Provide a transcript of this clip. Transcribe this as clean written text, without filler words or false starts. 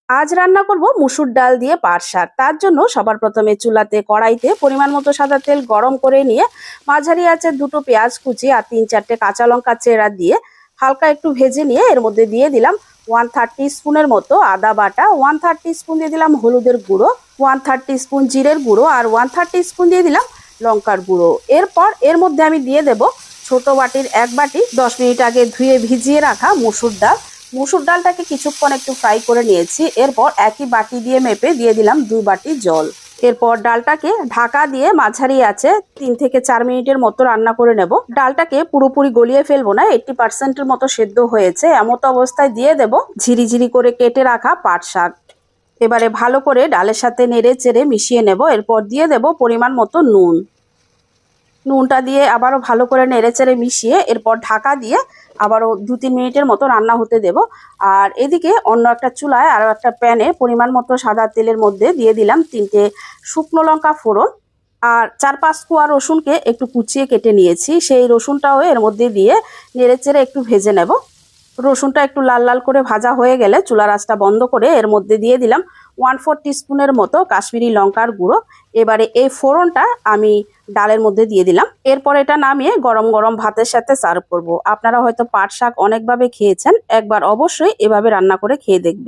আজ রান্না করব মুসুর ডাল দিয়ে পাট শাক। তার জন্য সবার প্রথমে চুলাতে কড়াইতে পরিমাণ মতো সাদা তেল গরম করে নিয়ে মাঝারি আঁচে দুটো পেঁয়াজ কুচি আর 3-4টে কাঁচা লঙ্কা চেরা দিয়ে হালকা একটু ভেজে নিয়ে এর মধ্যে দিয়ে দিলাম 1/3 টিস্পুনের মতো আদা বাটা, 1/3 টিস্পুন দিয়ে দিলাম হলুদের গুঁড়ো, 1/3 টিস্পুন জিরের গুঁড়ো আর 1/3 টিস্পুন দিয়ে দিলাম লঙ্কার গুঁড়ো। এরপর এর মধ্যে আমি দিয়ে দেব ছোট বাটির 1 বাটি 10 মিনিট আগে ধুয়ে ভিজিয়ে রাখা মুসুর ডাল। মুসুর ডালটাকে কিছুক্ষণ একটু ফ্রাই করে নিয়েছি। এরপর একই বাটি দিয়ে মেপে দিয়ে দিলাম 2 বাটি জল। এরপর ডালটাকে ঢাকা দিয়ে মাঝারি আছে 3 থেকে 4 মিনিটের মতো রান্না করে নেব। ডালটাকে পুরোপুরি গলিয়ে ফেলবো না, 80% মতো সেদ্ধ হয়েছে। এমতো অবস্থায় দিয়ে দেব ঝিরিঝিরি করে কেটে রাখা পাট শাক। এবারে ভালো করে ডালের সাথে নেড়ে চেড়ে মিশিয়ে নেব। এরপর দিয়ে দেব পরিমাণ মতো নুন। নুনটা দিয়ে আবারও ভালো করে নেড়েচেড়ে মিশিয়ে এরপর ঢাকা দিয়ে আবারও 2-3 মিনিটের মতো রান্না হতে দেব। আর এদিকে অন্য একটা চুলায় আরও একটা প্যানে পরিমাণ মতো সাদা তেলের মধ্যে দিয়ে দিলাম 3টে শুকনো লঙ্কা ফোড়ন আর 4-5 কোয়া রসুনকে একটু কুচিয়ে কেটে নিয়েছি। সেই রসুনটাও এর মধ্যে দিয়ে নেড়েচেড়ে একটু ভেজে নেব। রসুনটা একটু লাল লাল করে ভাজা হয়ে গেলে চুলার আঁচটা বন্ধ করে এর মধ্যে দিয়ে দিলাম 1/4 টিস্পুনের মতো কাশ্মীরি লঙ্কার গুঁড়ো। এবারে এই ফোড়নটা আমি ডালের মধ্যে দিয়ে দিলাম। এরপর এটা নামিয়ে গরম গরম ভাতের সাথে সার্ভ করব। আপনারা হয়তো পাট শাক অনেকভাবে খেয়েছেন, একবার অবশ্যই এভাবে রান্না করে খেয়ে দেখবেন।